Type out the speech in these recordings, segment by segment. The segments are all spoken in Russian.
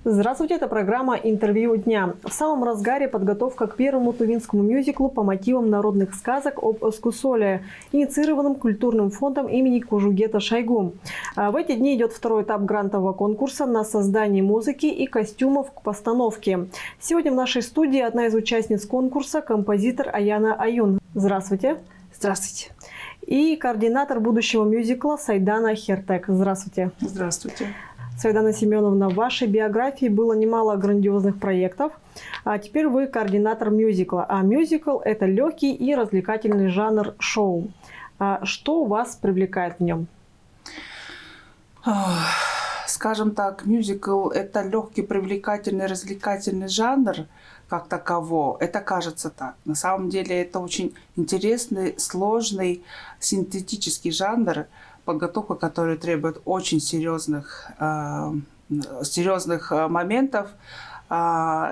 Здравствуйте, это программа «Интервью дня». В самом разгаре подготовка к первому тувинскому мюзиклу по мотивам народных сказок об Оскусоле, инициированном культурным фондом имени Кужугета Шойгу. В эти дни идет второй этап грантового конкурса на создание музыки и костюмов к постановке. Сегодня в нашей студии одна из участниц конкурса – композитор Аяна Аюн. Здравствуйте. Здравствуйте. И координатор будущего мюзикла Сайдана Хертек. Здравствуйте. Здравствуйте. Сайдана Семеновна, в вашей биографии было немало грандиозных проектов, а теперь вы координатор мюзикла. А мюзикл – это легкий и развлекательный жанр шоу. Что вас привлекает в нем? Скажем так, мюзикл – это легкий, привлекательный, развлекательный жанр, как таково. Это кажется так. На самом деле это очень интересный, сложный, синтетический жанр, подготовка, которая требует очень серьезных моментов.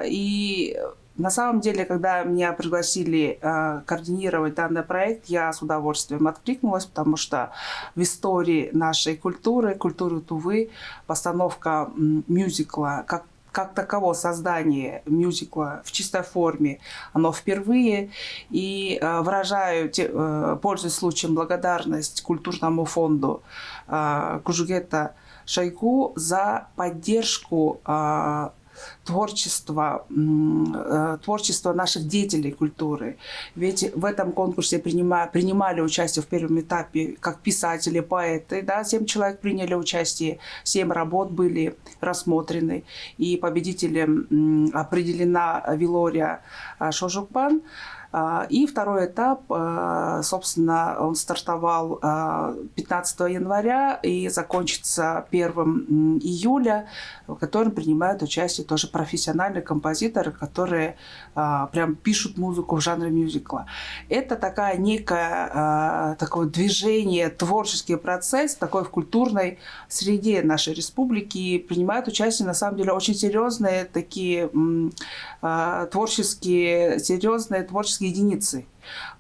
И на самом деле, когда меня пригласили координировать данный проект, я с удовольствием откликнулась, потому что в истории нашей культуры Тувы, постановка мюзикла, как таково создание мюзикла в чистой форме, оно впервые. И выражаю, пользуясь случаем, благодарность культурному фонду Кужугета Шойгу за поддержку творчества наших деятелей культуры. Ведь в этом конкурсе принимали участие в первом этапе как писатели, поэты. Да, 7 человек приняли участие, 7 работ были рассмотрены. И победителем определена Вилория Шожукбан. И второй этап, собственно, он стартовал 15 января и закончится 1 июля, в котором принимают участие тоже профессиональные композиторы, которые прям пишут музыку в жанре мюзикла. Это такая некое такое движение, творческий процесс такой в культурной среде нашей республики. И принимают участие, на самом деле, очень серьезные такие творческие единицы.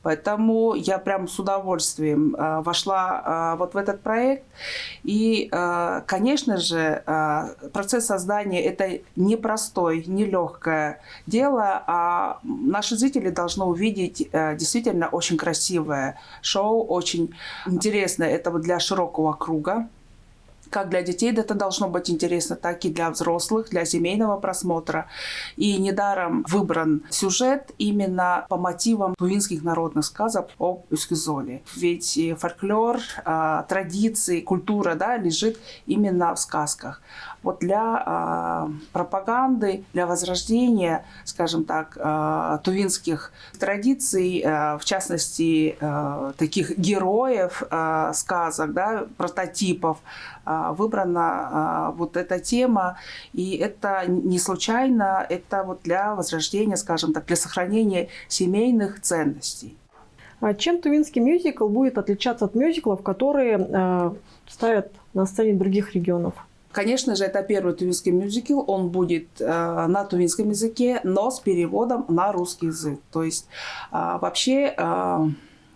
Поэтому я прям с удовольствием вошла вот в этот проект. И, конечно же, процесс создания – это непростое, нелегкое дело, а наши зрители должны увидеть действительно очень красивое шоу, очень интересное. Это вот для широкого круга. Как для детей это должно быть интересно, так и для взрослых, для семейного просмотра. И недаром выбран сюжет именно по мотивам тувинских народных сказок об Ускузоле. Ведь фольклор, традиции, культура, да, лежит именно в сказках. Вот для пропаганды, для возрождения, скажем так, тувинских традиций, в частности, таких героев сказок, да, прототипов, выбрана вот эта тема. И это не случайно, это вот для возрождения, скажем так, для сохранения семейных ценностей. А чем тувинский мюзикл будет отличаться от мюзиклов, которые ставят на сцене других регионов? Конечно же, это первый тувинский мюзикл. Он будет на тувинском языке, но с переводом на русский язык. То есть вообще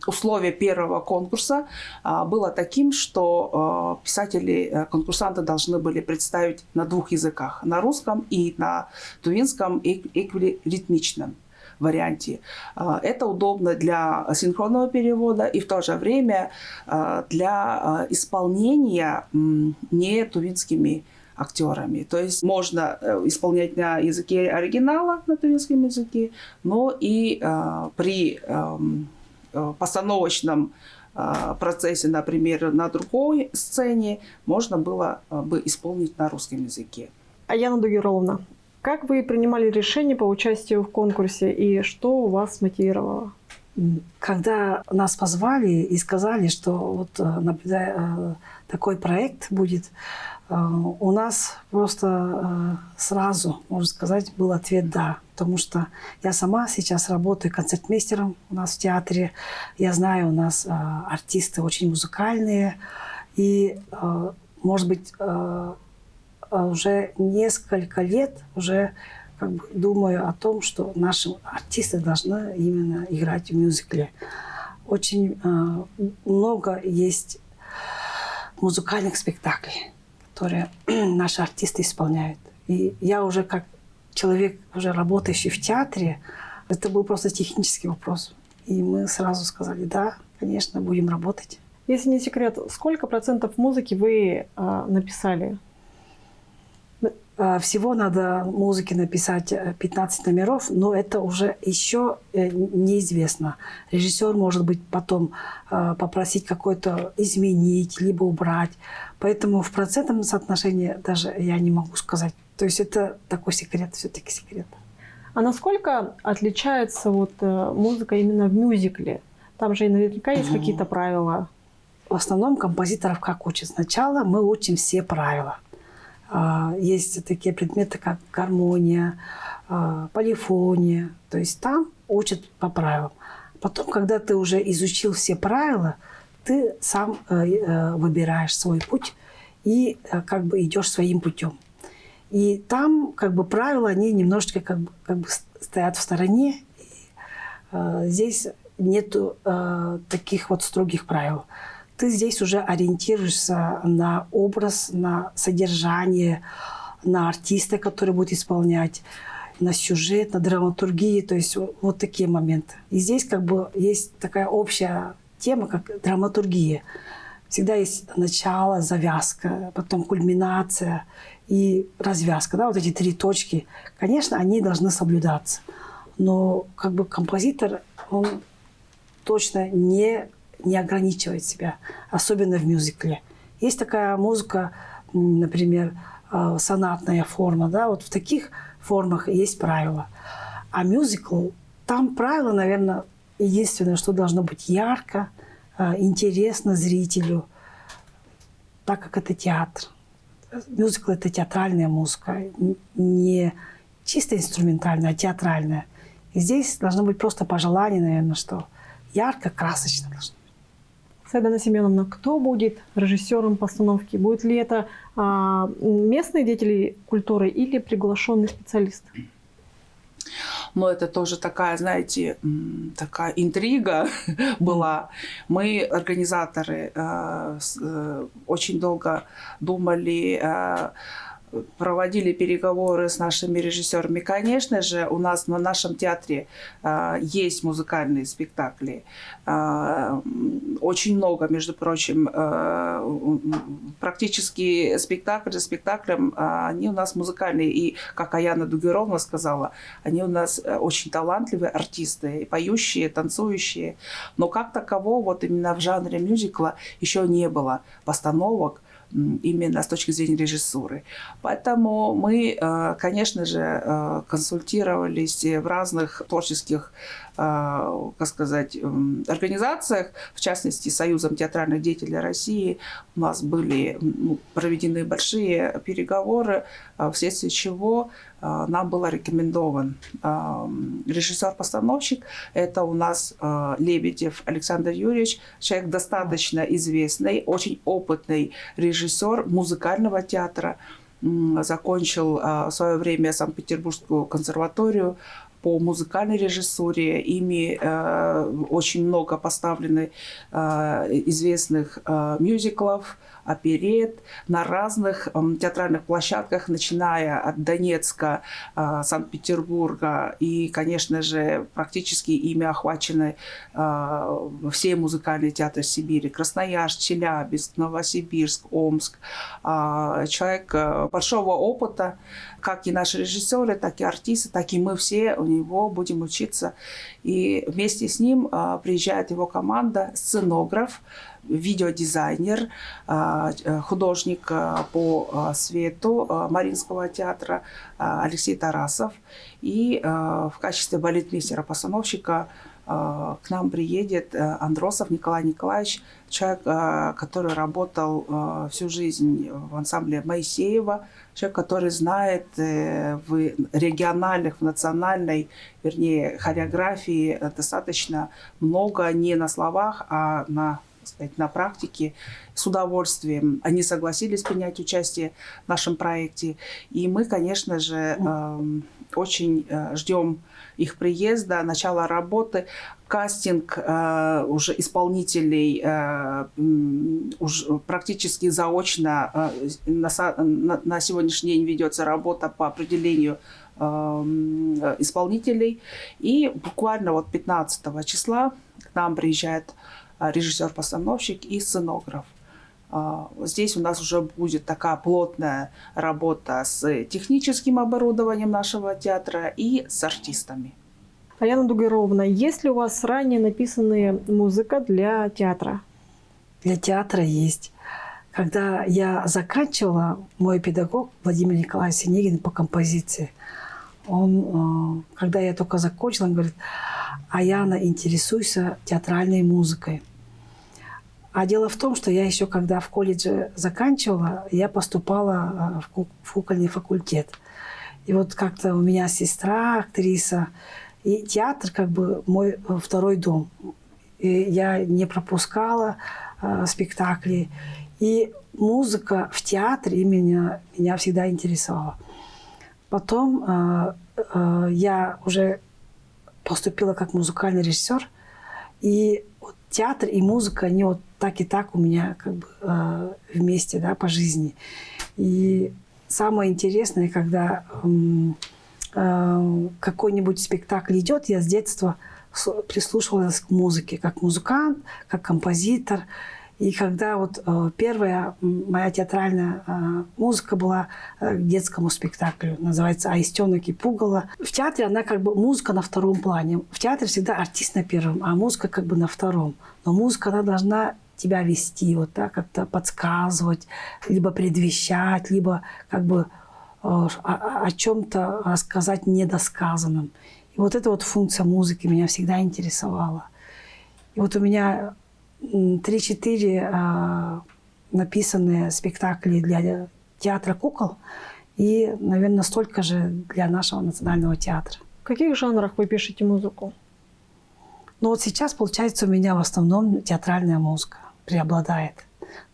условие первого конкурса было таким, что писатели-конкурсанты должны были представить на 2 языках. На русском и на тувинском эквиритмичном варианте. Это удобно для синхронного перевода и в то же время для исполнения не тувинскими актерами. То есть можно исполнять на языке оригинала, на тувинском языке, но и при постановочном процессе, например, на другой сцене можно было бы исполнить на русском языке. Аяна Дугироловна, как вы принимали решение по участию в конкурсе и что вас мотивировало? Когда нас позвали и сказали, что вот такой проект будет, у нас просто сразу, можно сказать, был ответ «да». Потому что я сама сейчас работаю концертмейстером у нас в театре. Я знаю, у нас артисты очень музыкальные. И, может быть, уже несколько лет уже как бы думаю о том, что наши артисты должны именно играть в мюзикле. очень много есть музыкальных спектаклей, которые наши артисты исполняют. И я уже как человек, уже работающий в театре, это был просто технический вопрос. И мы сразу сказали, да, конечно, будем работать. Если не секрет, сколько процентов музыки вы написали? Всего надо музыке написать 15 номеров, но это уже еще неизвестно. Режиссер может быть потом попросить какой-то изменить, либо убрать. Поэтому в процентном соотношении даже я не могу сказать. То есть это такой секрет, все-таки секрет. А насколько отличается музыка именно в мюзикле? Там же наверняка есть какие-то правила. В основном композиторов как учат? Сначала мы учим все правила. Есть такие предметы, как гармония, полифония. То есть там учат по правилам. Потом, когда ты уже изучил все правила, ты сам выбираешь свой путь и как бы идешь своим путем. И там как бы правила, они немножечко как бы стоят в стороне. Здесь нету таких вот строгих правил. Ты здесь уже ориентируешься на образ, на содержание, на артиста, который будет исполнять, на сюжет, на драматургию, то есть вот такие моменты. И здесь как бы есть такая общая тема, как драматургия. Всегда есть начало, завязка, потом кульминация и развязка. Да, вот эти 3 точки, конечно, они должны соблюдаться. Но как бы композитор, он точно не ограничивает себя, особенно в мюзикле. Есть такая музыка, например, сонатная форма, да, вот в таких формах есть правила. А мюзикл, там правила, наверное, единственное, что должно быть ярко, интересно зрителю, так как это театр. Мюзикл – это театральная музыка, не чисто инструментальная, а театральная. И здесь должно быть просто пожелание, наверное, что ярко, красочно должно быть. Сайдана Семеновна, кто будет режиссером постановки? Будут ли это местные деятели культуры или приглашенный специалист? Но это тоже такая, знаете, такая интрига была. Мы, организаторы, очень долго думали, проводили переговоры с нашими режиссерами. Конечно же, у нас на нашем театре есть музыкальные спектакли. Очень много, между прочим, практически спектакль за спектаклем, они у нас музыкальные. И, как Аяна Дугеровна сказала, они у нас очень талантливые артисты, поющие, танцующие. Но как такового, вот именно в жанре мюзикла еще не было постановок именно с точки зрения режиссуры. Поэтому мы, конечно же, консультировались в разных творческих, как сказать, организациях, в частности, Союзом театральных деятелей России. У нас были проведены большие переговоры, вследствие чего нам был рекомендован режиссер-постановщик. Это у нас Лебедев Александр Юрьевич, человек достаточно известный, очень опытный режиссер музыкального театра. Закончил в свое время Санкт-Петербургскую консерваторию по музыкальной режиссуре. Ими очень много поставлены известных мюзиклов, оперет на разных театральных площадках, начиная от Донецка, Санкт-Петербурга. И, конечно же, практически ими охвачены все музыкальные театры Сибири. Красноярск, Челябинск, Новосибирск, Омск. Человек большого опыта, как и наши режиссеры, так и артисты, так и мы все у него будем учиться. И вместе с ним приезжает его команда, сценограф, видеодизайнер, художник по свету Мариинского театра Алексей Тарасов. И в качестве балетмейстера-постановщика к нам приедет Андросов Николай Николаевич, человек, который работал всю жизнь в ансамбле Моисеева, человек, который знает в региональных, в национальной, вернее, хореографии достаточно много не на словах, а на сказать, на практике. С удовольствием они согласились принять участие в нашем проекте. И мы, конечно же, очень ждем их приезда, начала работы. Кастинг уже исполнителей уже практически заочно на сегодняшний день ведется работа по определению исполнителей. И буквально вот 15 числа к нам приезжает режиссер-постановщик и сценограф. Здесь у нас уже будет такая плотная работа с техническим оборудованием нашего театра и с артистами. Аяна Дугировна, есть ли у вас ранее написанная музыка для театра? Для театра есть. Когда я заканчивала, мой педагог Владимир Николаевич Синегин по композиции, он, когда я только закончила, он говорит: Аяна, интересуйся театральной музыкой. А дело в том, что я еще, когда в колледже заканчивала, я поступала в кукольный факультет. И вот как-то у меня сестра, актриса, и театр как бы мой второй дом. И я не пропускала спектакли. И музыка в театре меня всегда интересовала. Потом я уже поступила как музыкальный режиссер. И вот театр и музыка, они вот так и так у меня как бы вместе, да, по жизни. И самое интересное, когда какой-нибудь спектакль идет, я с детства прислушивалась к музыке, как музыкант, как композитор. И когда вот первая моя театральная музыка была к детскому спектаклю, называется «Аистенок и пугало». В театре она как бы музыка на втором плане. В театре всегда артист на первом, а музыка как бы на втором. Но музыка, она должна тебя вести, вот так как-то подсказывать, либо предвещать, либо как бы о чем-то рассказать недосказанном. И вот эта вот функция музыки меня всегда интересовала. И вот у меня 3-4 написанные спектакли для театра кукол и, наверное, столько же для нашего национального театра. В каких жанрах вы пишете музыку? Ну вот сейчас, получается, у меня в основном театральная музыка преобладает.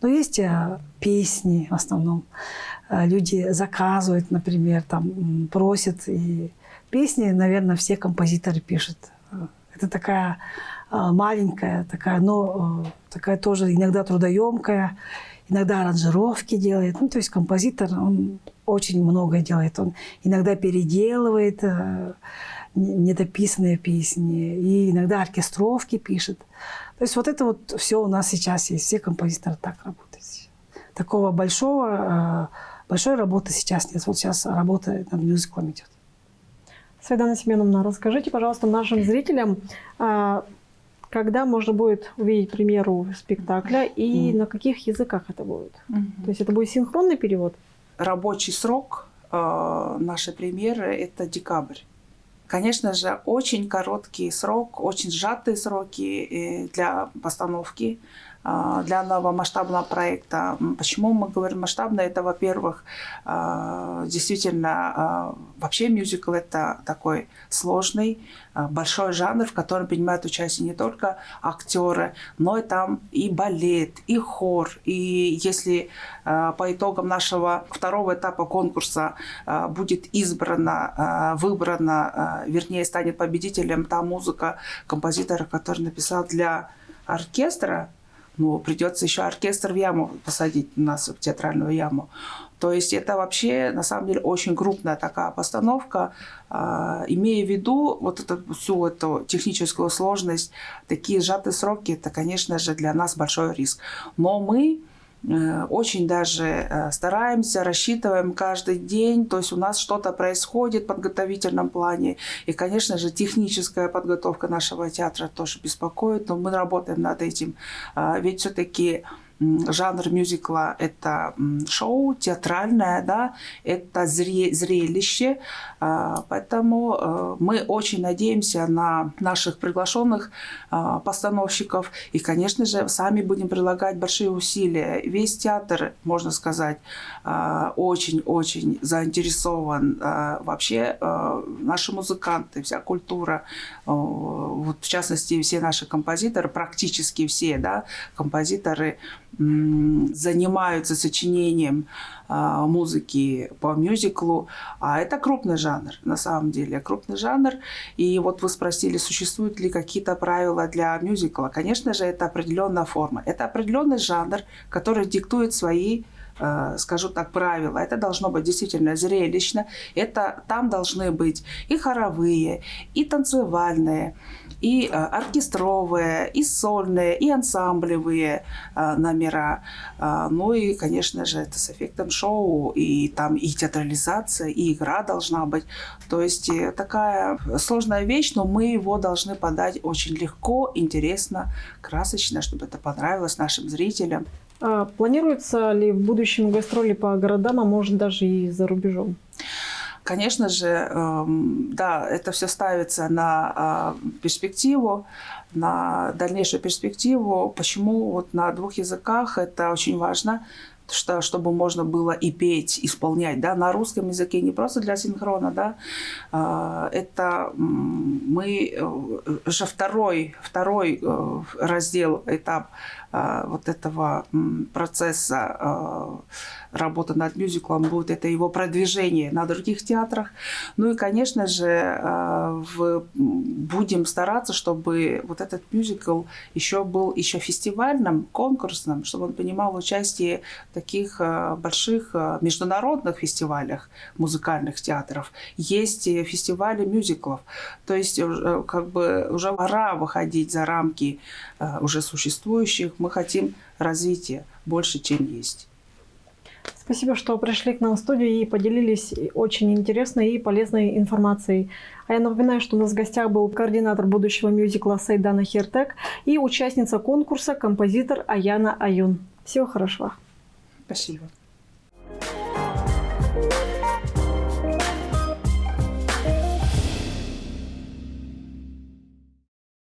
Но есть песни в основном. Люди заказывают, например, там, просят. И песни, наверное, все композиторы пишут. Это такая маленькая, такая, но такая тоже иногда трудоемкая, иногда аранжировки делает. Ну, то есть композитор, он очень многое делает. Он иногда переделывает недописанные песни, и иногда оркестровки пишет. То есть вот это вот все у нас сейчас есть. Все композиторы так работают. Такого большой работы сейчас нет. Вот сейчас работа над мюзиклом идет. Свидана Семеновна, расскажите, пожалуйста, нашим зрителям, когда можно будет увидеть премьеру спектакля и на каких языках это будет? То есть это будет синхронный перевод? Рабочий срок нашей премьеры – это декабрь. Конечно же, очень короткий срок, очень сжатые сроки для постановки, для новомасштабного проекта. Почему мы говорим масштабно? Это, во-первых, действительно, вообще мюзикл – это такой сложный, большой жанр, в котором принимают участие не только актеры, но и там и балет, и хор. И если по итогам нашего второго этапа конкурса будет выбрана, вернее, станет победителем та музыка композитора, который написал для оркестра, ну, придется еще оркестр в яму посадить у нас, в театральную яму. То есть это вообще, на самом деле, очень крупная такая постановка. Имея в виду вот всю эту техническую сложность, такие сжатые сроки, это, конечно же, для нас большой риск. Но мы очень даже стараемся, рассчитываем каждый день, то есть у нас что-то происходит в подготовительном плане. И, конечно же, техническая подготовка нашего театра тоже беспокоит, но мы работаем над этим. Ведь все-таки жанр мюзикла – это шоу, театральное, да, это зрелище. Поэтому мы очень надеемся на наших приглашенных постановщиков. И, конечно же, сами будем прилагать большие усилия. Весь театр, можно сказать, очень-очень заинтересован. Вообще наши музыканты, вся культура, вот в частности, все наши композиторы, практически все, да, композиторы занимаются сочинением музыки по мюзиклу, а это крупный жанр, на самом деле, крупный жанр. И вот вы спросили, существуют ли какие-то правила для мюзикла. Конечно же, это определенная форма, это определенный жанр, который диктует свои, скажу так, правила. Это должно быть действительно зрелищно, там должны быть и хоровые, и танцевальные, и оркестровые, и сольные, и ансамблевые номера. Ну и, конечно же, это с эффектом шоу, и там и театрализация, и игра должна быть. То есть такая сложная вещь, но мы его должны подать очень легко, интересно, красочно, чтобы это понравилось нашим зрителям. Планируется ли в будущем гастроли по городам, а может даже и за рубежом? Конечно же, да, это все ставится на перспективу, на дальнейшую перспективу. Почему вот на 2 языках это очень важно, чтобы можно было и петь, исполнять, да, на русском языке, не просто для синхрона, да. Это мы уже второй раздел, этап вот этого процесса работы над мюзиклом будет, это его продвижение на других театрах. Ну и, конечно же, будем стараться, чтобы вот этот мюзикл еще был фестивальным, конкурсным, чтобы он принимал участие в таких больших международных фестивалях музыкальных театров. Есть фестивали мюзиклов. То есть как бы уже пора выходить за рамки уже существующих. Мы хотим развития больше, чем есть. Спасибо, что пришли к нам в студию и поделились очень интересной и полезной информацией. А я напоминаю, что у нас в гостях был координатор будущего мюзикла Сайдана Хиртек и участница конкурса, композитор Аяна Аюн. Всего хорошего. Спасибо.